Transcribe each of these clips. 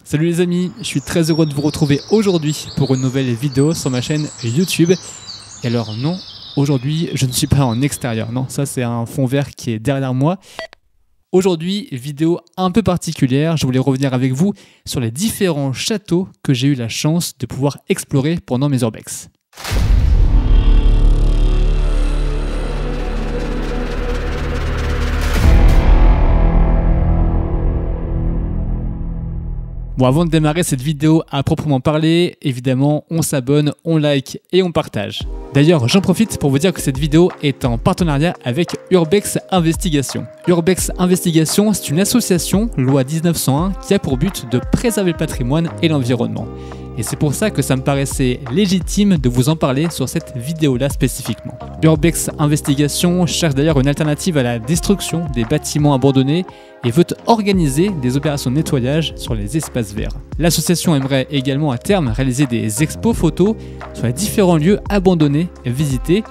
Salut les amis, je suis très heureux de vous retrouver aujourd'hui pour une nouvelle vidéo sur ma chaîne YouTube. Et alors non, aujourd'hui je ne suis pas en extérieur, non, ça c'est un fond vert qui est derrière moi. Aujourd'hui, vidéo un peu particulière, je voulais revenir avec vous sur les différents châteaux que j'ai eu la chance de pouvoir explorer pendant mes urbex. Bon, avant de démarrer cette vidéo à proprement parler, évidemment, on s'abonne, on like et on partage. D'ailleurs, j'en profite pour vous dire que cette vidéo est en partenariat avec Urbex Investigation. Urbex Investigation, c'est une association, loi 1901, qui a pour but de préserver le patrimoine et l'environnement. Et c'est pour ça que ça me paraissait légitime de vous en parler sur cette vidéo-là spécifiquement. Urbex Investigation cherche d'ailleurs une alternative à la destruction des bâtiments abandonnés et veut organiser des opérations de nettoyage sur les espaces verts. L'association aimerait également à terme réaliser des expos photos sur les différents lieux abandonnés et visités,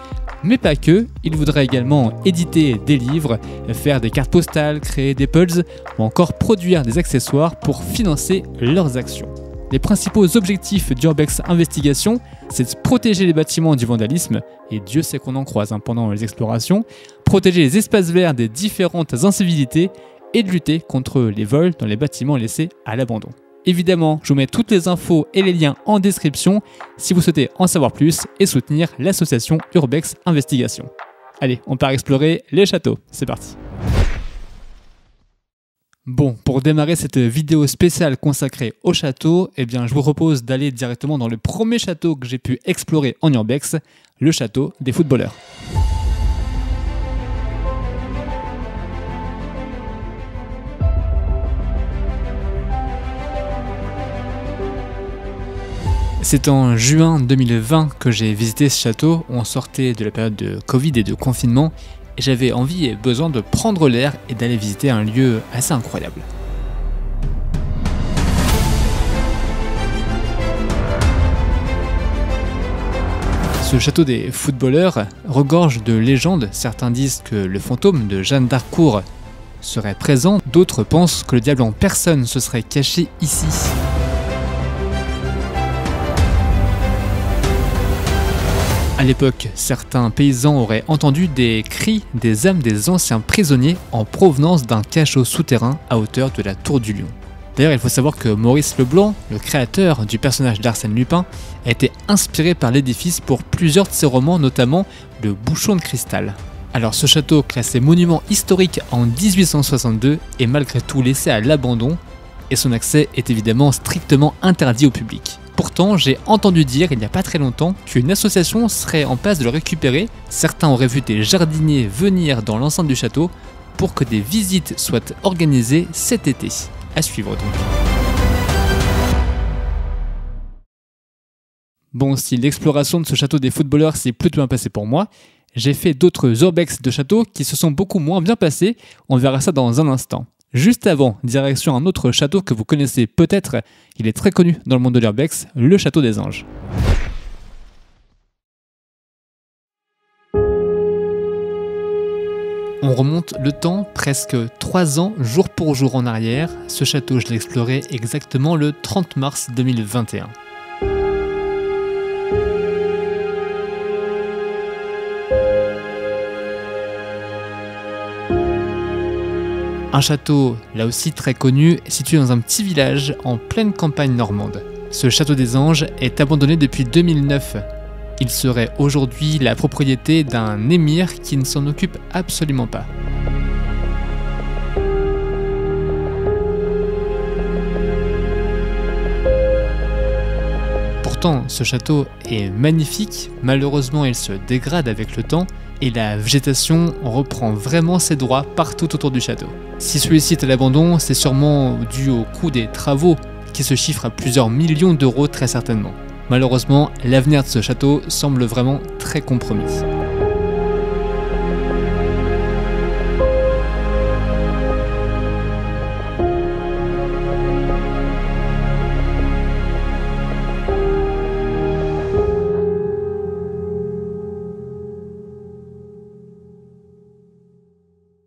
mais pas que, ils voudraient également éditer des livres, faire des cartes postales, créer des puzzles ou encore produire des accessoires pour financer leurs actions. Les principaux objectifs d'Urbex Investigation, c'est de protéger les bâtiments du vandalisme, et Dieu sait qu'on en croise pendant les explorations, protéger les espaces verts des différentes incivilités et de lutter contre les vols dans les bâtiments laissés à l'abandon. Évidemment, je vous mets toutes les infos et les liens en description si vous souhaitez en savoir plus et soutenir l'association Urbex Investigation. Allez, on part explorer les châteaux, c'est parti. Bon, pour démarrer cette vidéo spéciale consacrée au château, je vous propose d'aller directement dans le premier château que j'ai pu explorer en urbex, le château des footballeurs. C'est en juin 2020 que j'ai visité ce château. On sortait de la période de Covid et de confinement. Et j'avais envie et besoin de prendre l'air et d'aller visiter un lieu assez incroyable. Ce château des footballeurs regorge de légendes. Certains disent que le fantôme de Jeanne d'Harcourt serait présent, d'autres pensent que le diable en personne se serait caché ici. À l'époque, certains paysans auraient entendu des cris des âmes des anciens prisonniers en provenance d'un cachot souterrain à hauteur de la Tour du Lion. D'ailleurs, il faut savoir que Maurice Leblanc, le créateur du personnage d'Arsène Lupin, a été inspiré par l'édifice pour plusieurs de ses romans, notamment Le Bouchon de Cristal. Alors ce château, classé monument historique en 1862, est malgré tout laissé à l'abandon et son accès est évidemment strictement interdit au public. Pourtant, j'ai entendu dire il n'y a pas très longtemps qu'une association serait en passe de le récupérer. Certains auraient vu des jardiniers venir dans l'enceinte du château pour que des visites soient organisées cet été. À suivre donc. Bon, si l'exploration de ce château des footballeurs s'est plutôt bien passée pour moi, j'ai fait d'autres urbex de châteaux qui se sont beaucoup moins bien passés. On verra ça dans un instant. Juste avant, direction un autre château que vous connaissez peut-être, il est très connu dans le monde de l'urbex, le château des Anges. On remonte le temps presque 3 ans, jour pour jour en arrière. Ce château, je l'ai exploré exactement le 30 mars 2021. Un château, là aussi très connu, situé dans un petit village en pleine campagne normande. Ce château des Anges est abandonné depuis 2009. Il serait aujourd'hui la propriété d'un émir qui ne s'en occupe absolument pas. Pourtant, ce château est magnifique, malheureusement il se dégrade avec le temps et la végétation reprend vraiment ses droits partout autour du château. Si celui-ci est à l'abandon, c'est sûrement dû au coût des travaux qui se chiffrent à plusieurs millions d'euros très certainement. Malheureusement, l'avenir de ce château semble vraiment très compromis.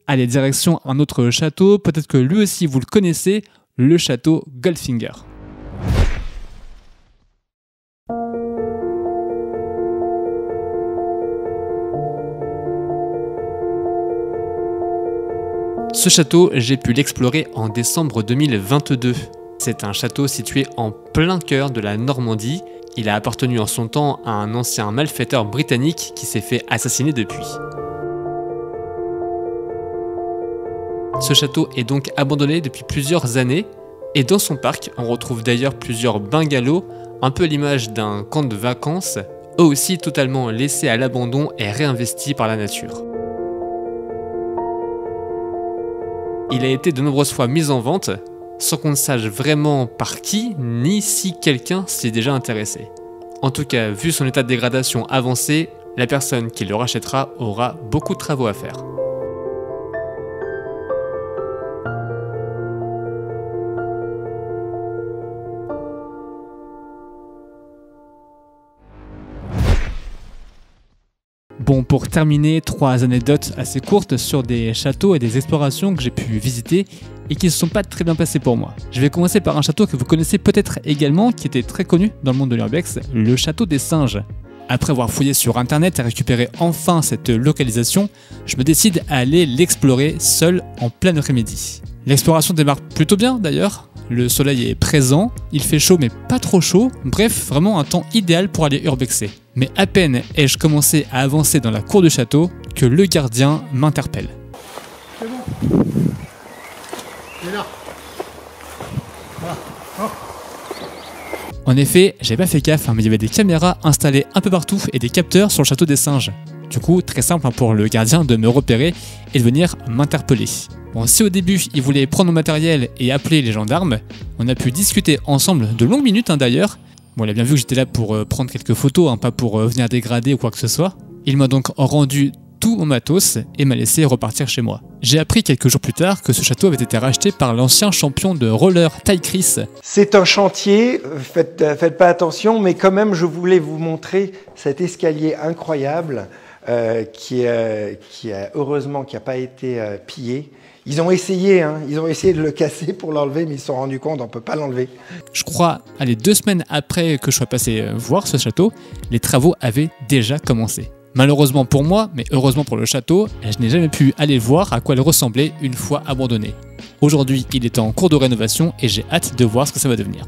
Allez, direction un autre château, peut-être que lui aussi vous le connaissez, le château Goldfinger. Ce château, j'ai pu l'explorer en décembre 2022. C'est un château situé en plein cœur de la Normandie. Il a appartenu en son temps à un ancien malfaiteur britannique qui s'est fait assassiner depuis. Ce château est donc abandonné depuis plusieurs années et dans son parc, on retrouve d'ailleurs plusieurs bungalows, un peu à l'image d'un camp de vacances, eux aussi totalement laissés à l'abandon et réinvestis par la nature. Il a été de nombreuses fois mis en vente, sans qu'on ne sache vraiment par qui, ni si quelqu'un s'y est déjà intéressé. En tout cas, vu son état de dégradation avancé, la personne qui le rachètera aura beaucoup de travaux à faire. Bon, pour terminer, 3 anecdotes assez courtes sur des châteaux et des explorations que j'ai pu visiter et qui ne se sont pas très bien passées pour moi. Je vais commencer par un château que vous connaissez peut-être également, qui était très connu dans le monde de l'urbex, le château des singes. Après avoir fouillé sur internet et récupéré enfin cette localisation, je me décide à aller l'explorer seul en plein après-midi. L'exploration démarre plutôt bien d'ailleurs, le soleil est présent, il fait chaud mais pas trop chaud, bref, vraiment un temps idéal pour aller urbexer. Mais à peine ai-je commencé à avancer dans la cour du château que le gardien m'interpelle. C'est bon. Il est là. Voilà. Oh. En effet, j'avais pas fait gaffe, mais il y avait des caméras installées un peu partout et des capteurs sur le château des singes. Du coup, très simple pour le gardien de me repérer et de venir m'interpeller. Bon, si au début il voulait prendre mon matériel et appeler les gendarmes, on a pu discuter ensemble de longues minutes d'ailleurs. Bon, il a bien vu que j'étais là pour prendre quelques photos, pas pour venir dégrader ou quoi que ce soit. Il m'a donc rendu tout mon matos et m'a laissé repartir chez moi. J'ai appris quelques jours plus tard que ce château avait été racheté par l'ancien champion de roller Ty Chris. C'est un chantier, faites pas attention, mais quand même je voulais vous montrer cet escalier incroyable qui a heureusement qui n'a pas été pillé. Ils ont essayé de le casser pour l'enlever, mais ils se sont rendus compte qu'on ne peut pas l'enlever. Je crois, 2 semaines après que je sois passé voir ce château, les travaux avaient déjà commencé. Malheureusement pour moi, mais heureusement pour le château, je n'ai jamais pu aller voir à quoi il ressemblait une fois abandonné. Aujourd'hui, il est en cours de rénovation et j'ai hâte de voir ce que ça va devenir.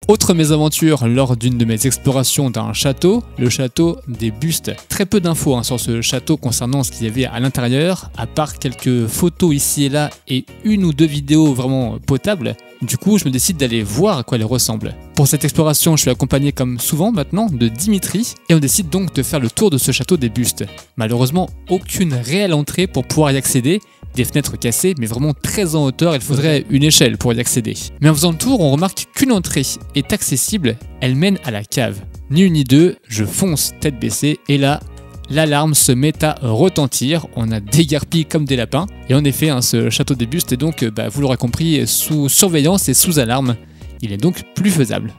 Autre mésaventure lors d'une de mes explorations d'un château, le château des Bustes. Très peu d'infos sur ce château concernant ce qu'il y avait à l'intérieur, à part quelques photos ici et là et 1 ou 2 vidéos vraiment potables. Du coup, je me décide d'aller voir à quoi elle ressemble. Pour cette exploration, je suis accompagné comme souvent maintenant de Dimitri et on décide donc de faire le tour de ce château des Bustes. Malheureusement, aucune réelle entrée pour pouvoir y accéder. Des fenêtres cassées, mais vraiment très en hauteur, il faudrait une échelle pour y accéder. Mais en faisant le tour, on remarque qu'une entrée est accessible, elle mène à la cave. Ni une ni deux, je fonce tête baissée, et là, l'alarme se met à retentir, on a déguerpi comme des lapins. Et en effet, ce château des Bustes est donc, vous l'aurez compris, sous surveillance et sous alarme. Il est donc plus faisable.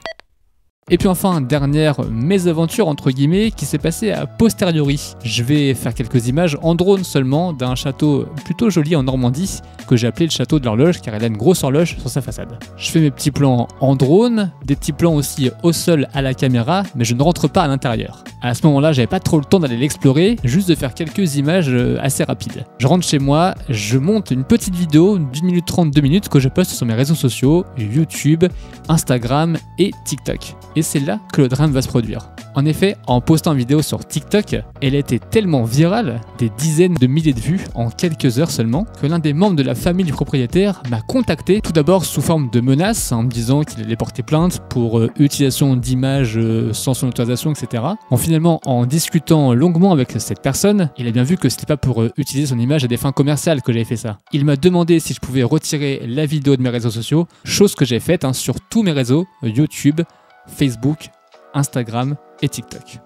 Et puis enfin, dernière mésaventure entre guillemets qui s'est passée a posteriori. Je vais faire quelques images en drone seulement d'un château plutôt joli en Normandie que j'ai appelé le château de l'horloge car il a une grosse horloge sur sa façade. Je fais mes petits plans en drone, des petits plans aussi au sol à la caméra, mais je ne rentre pas à l'intérieur. À ce moment-là, j'avais pas trop le temps d'aller l'explorer, juste de faire quelques images assez rapides. Je rentre chez moi, je monte une petite vidéo d'1 minute 30, 2 minutes que je poste sur mes réseaux sociaux, YouTube, Instagram et TikTok. Et c'est là que le drame va se produire. En effet, en postant une vidéo sur TikTok, elle a été tellement virale, des dizaines de milliers de vues en quelques heures seulement, que l'un des membres de la famille du propriétaire m'a contacté, tout d'abord sous forme de menaces, en me disant qu'il allait porter plainte pour utilisation d'images sans son autorisation, etc. Bon, finalement, en discutant longuement avec cette personne, il a bien vu que c'était pas pour utiliser son image à des fins commerciales que j'avais fait ça. Il m'a demandé si je pouvais retirer la vidéo de mes réseaux sociaux, chose que j'ai faite sur tous mes réseaux, YouTube, Facebook, Instagram et TikTok.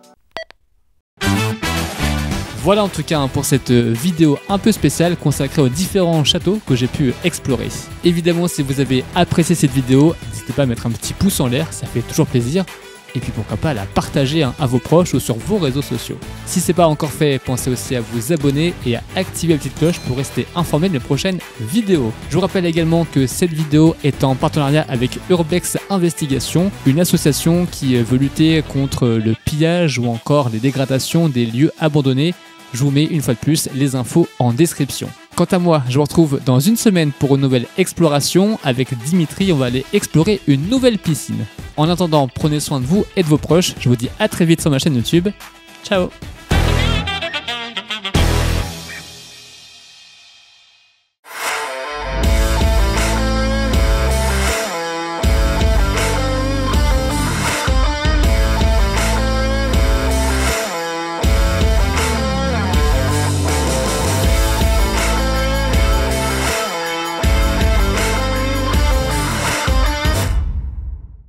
Voilà en tout cas pour cette vidéo un peu spéciale consacrée aux différents châteaux que j'ai pu explorer. Évidemment, si vous avez apprécié cette vidéo, n'hésitez pas à mettre un petit pouce en l'air, ça fait toujours plaisir. Et puis pourquoi pas la partager à vos proches ou sur vos réseaux sociaux. Si ce n'est pas encore fait, pensez aussi à vous abonner et à activer la petite cloche pour rester informé de mes prochaines vidéos. Je vous rappelle également que cette vidéo est en partenariat avec Urbex Investigation, une association qui veut lutter contre le pillage ou encore les dégradations des lieux abandonnés. Je vous mets une fois de plus les infos en description. Quant à moi, je vous retrouve dans une semaine pour une nouvelle exploration. Avec Dimitri, on va aller explorer une nouvelle piscine. En attendant, prenez soin de vous et de vos proches. Je vous dis à très vite sur ma chaîne YouTube. Ciao!